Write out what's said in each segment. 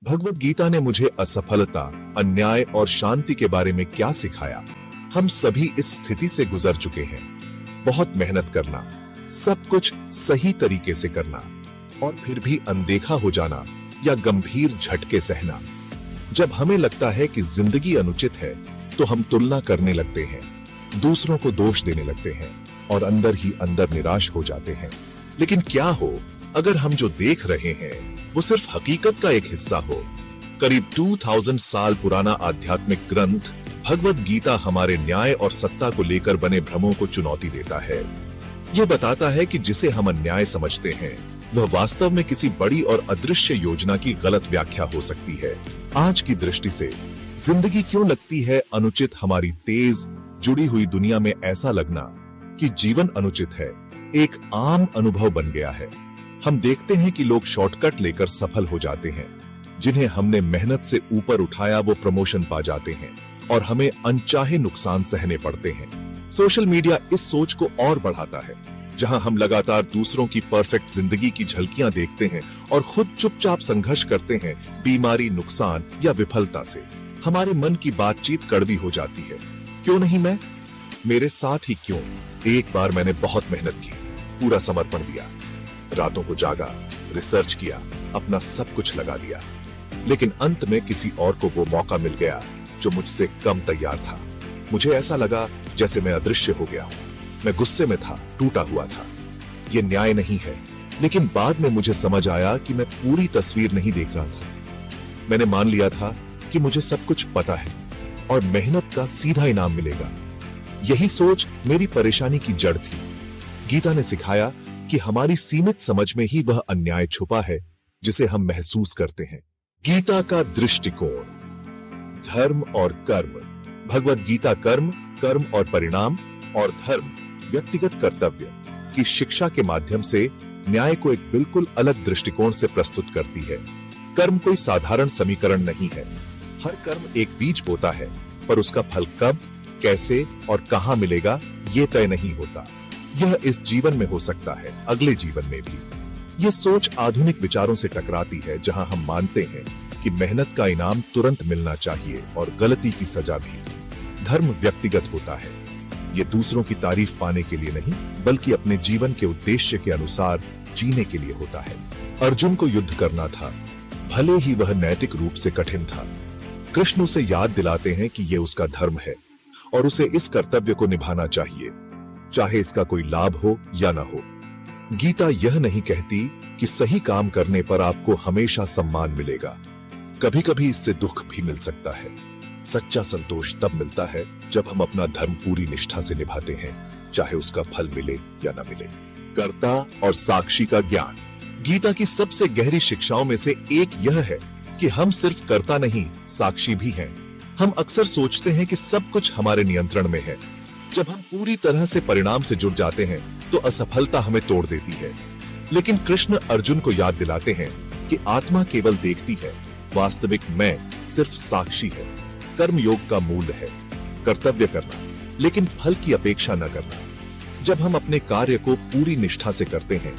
भगवत गीता ने मुझे असफलता, अन्याय और शांति के बारे में क्या सिखाया। हम सभी इस स्थिति से गुजर चुके हैं। बहुत मेहनत करना, सब कुछ सही तरीके से करना और फिर भी अनदेखा हो जाना या गंभीर झटके सहना। जब हमें लगता है कि जिंदगी अनुचित है तो हम तुलना करने लगते हैं, दूसरों को दोष देने लगते हैं और अंदर ही अंदर निराश हो जाते हैं। लेकिन क्या हो अगर हम जो देख रहे हैं वो सिर्फ हकीकत का एक हिस्सा हो। करीब 2000 साल पुराना आध्यात्मिक ग्रंथ भगवत गीता हमारे न्याय और सत्ता को लेकर बने भ्रमों को चुनौती देता है। ये बताता है कि जिसे हम अन्याय समझते हैं वह वास्तव में किसी बड़ी और अदृश्य योजना की गलत व्याख्या हो सकती है। आज की दृष्टि से जिंदगी क्यों लगती है अनुचित? हमारी तेज जुड़ी हुई दुनिया में ऐसा लगना कि जीवन अनुचित है एक आम अनुभव बन गया है। हम देखते हैं कि लोग शॉर्टकट लेकर सफल हो जाते हैं, जिन्हें हमने मेहनत से ऊपर उठाया वो प्रमोशन पा जाते हैं और हमें अनचाहे नुकसान सहने पड़ते हैं। सोशल मीडिया इस सोच को और बढ़ाता है, जहां हम लगातार दूसरों की परफेक्ट जिंदगी की झलकियां देखते हैं और खुद चुपचाप संघर्ष करते हैं बीमारी, नुकसान या विफलता से। हमारे मन की बातचीत कड़वी हो जाती है। क्यों नहीं मैं? मेरे साथ ही क्यों? एक बार मैंने बहुत मेहनत की, पूरा समर्पण दिया, रातों को जागा, रिसर्च किया, अपना सब कुछ लगा दिया, लेकिन अंत में किसी और को वो मौका मिल गया जो मुझसे कम तैयार था। मुझे ऐसा लगा जैसे मैं अदृश्य हो गया हूं। मैं गुस्से में था, टूटा हुआ था। ये न्याय नहीं है, लेकिन बाद में मुझे समझ आया कि मैं पूरी तस्वीर नहीं देख रहा था। मैंने मान लिया था कि मुझे सब कुछ पता है और मेहनत का सीधा इनाम मिलेगा। यही सोच मेरी परेशानी की जड़ थी। गीता ने सिखाया कि हमारी सीमित समझ में ही वह अन्याय छुपा है जिसे हम महसूस करते हैं। गीता का दृष्टिकोण, धर्म और कर्म। भगवत गीता कर्म, कर्म और परिणाम और धर्म, व्यक्तिगत कर्तव्य की शिक्षा के माध्यम से न्याय को एक बिल्कुल अलग दृष्टिकोण से प्रस्तुत करती है। कर्म कोई साधारण समीकरण नहीं है। हर कर्म एक बीज बोता है, पर उसका फल कब, कैसे और कहां मिलेगा ये तय नहीं होता। यह इस जीवन में हो सकता है, अगले जीवन में भी। यह सोच आधुनिक विचारों से टकराती है, जहां हम मानते हैं कि मेहनत का इनाम तुरंत मिलना चाहिए और गलती की सजा भी। धर्म व्यक्तिगत होता है। ये दूसरों की तारीफ पाने के लिए नहीं, बल्कि अपने जीवन के उद्देश्य के अनुसार जीने के लिए होता है। अर्जुन को युद्ध करना था, भले ही वह नैतिक रूप से कठिन था। कृष्ण उसे याद दिलाते हैं कि यह उसका धर्म है और उसे इस कर्तव्य को निभाना चाहिए, चाहे इसका कोई लाभ हो या न हो। गीता यह नहीं कहती कि सही काम करने पर आपको हमेशा सम्मान मिलेगा। कभी कभी इससे दुख भी मिल सकता है। सच्चा संतोष तब मिलता है जब हम अपना धर्म पूरी निष्ठा से निभाते हैं, चाहे उसका फल मिले या न मिले। कर्ता और साक्षी का ज्ञान। गीता की सबसे गहरी शिक्षाओं में से एक यह है कि हम सिर्फ कर्ता नहीं, साक्षी भी हैं। हम अक्सर सोचते हैं कि सब कुछ हमारे नियंत्रण में है। जब हम पूरी तरह से परिणाम से जुड़ जाते हैं तो असफलता हमें तोड़ देती है। लेकिन कृष्ण अर्जुन को याद दिलाते हैं कि आत्मा केवल देखती है, वास्तविक मैं सिर्फ साक्षी है। कर्म योग का मूल है कर्तव्य करना, लेकिन फल की अपेक्षा न करना। जब हम अपने कार्य को पूरी निष्ठा से करते हैं,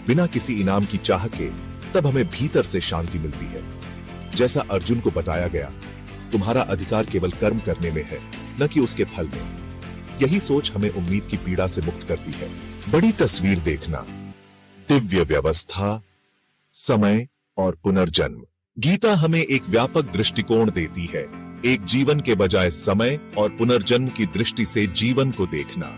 बिना किसी इनाम की चाह के, तब हमें भीतर से शांति मिलती है। जैसा अर्जुन को बताया गया, तुम्हारा अधिकार केवल कर्म करने में है, न कि उसके फल में। यही सोच हमें उम्मीद की पीड़ा से मुक्त करती है। बड़ी तस्वीर देखना, दिव्य व्यवस्था, समय और पुनर्जन्म। गीता हमें एक व्यापक दृष्टिकोण देती है, एक जीवन के बजाय समय और पुनर्जन्म की दृष्टि से जीवन को देखना।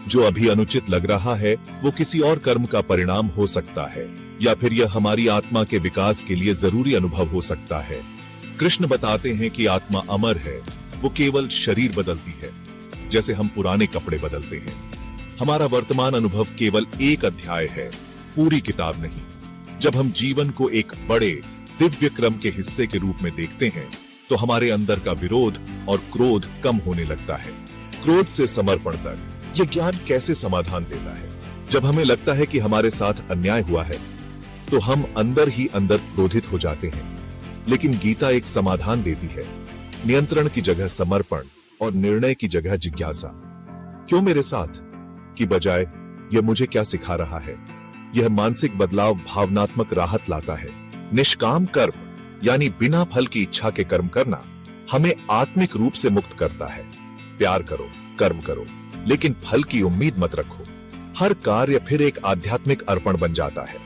जो अभी अनुचित लग रहा है वो किसी और कर्म का परिणाम हो सकता है, या फिर यह हमारी आत्मा के विकास के लिए जरूरी अनुभव हो सकता है। कृष्ण बताते हैं कि आत्मा अमर है, वो केवल शरीर बदलती है, जैसे हम पुराने कपड़े बदलते हैं। हमारा वर्तमान अनुभव केवल एक अध्याय है, पूरी किताब नहीं। जब हम जीवन को एक बड़े दिव्य क्रम के हिस्से के रूप में देखते हैं तो हमारे अंदर का विरोध और क्रोध कम होने लगता है। क्रोध से समर्पण तक यह ज्ञान कैसे समाधान देता है? जब हमें लगता है कि हमारे साथ अन्याय हुआ है तो हम अंदर ही अंदर क्रोधित हो जाते हैं, लेकिन गीता एक समाधान देती है। नियंत्रण की जगह समर्पण और निर्णय की जगह जिज्ञासा। क्यों मेरे साथ की बजाय यह मुझे क्या सिखा रहा है? यह मानसिक बदलाव भावनात्मक राहत लाता है। निष्काम कर्म यानी बिना फल की इच्छा के कर्म करना हमें आत्मिक रूप से मुक्त करता है। प्यार करो, कर्म करो, लेकिन फल की उम्मीद मत रखो। हर कार्य फिर एक आध्यात्मिक अर्पण बन जाता है।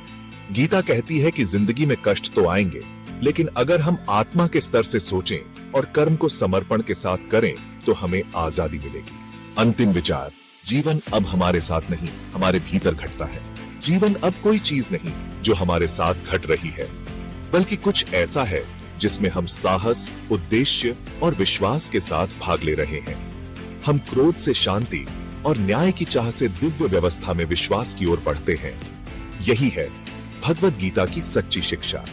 गीता कहती है कि जिंदगी में कष्ट तो आएंगे, लेकिन अगर हम आत्मा के स्तर से सोचें और कर्म को समर्पण के साथ करें तो हमें आजादी मिलेगी। अंतिम विचार, जीवन अब हमारे साथ नहीं, हमारे भीतर घटता है। जीवन अब कोई चीज नहीं जो हमारे साथ घट रही है, बल्कि कुछ ऐसा है जिसमें हम साहस, उद्देश्य और विश्वास के साथ भाग ले रहे हैं। हम क्रोध से शांति और न्याय की चाह से दिव्य व्यवस्था में विश्वास की ओर बढ़ते हैं। यही है भगवद गीता की सच्ची शिक्षा।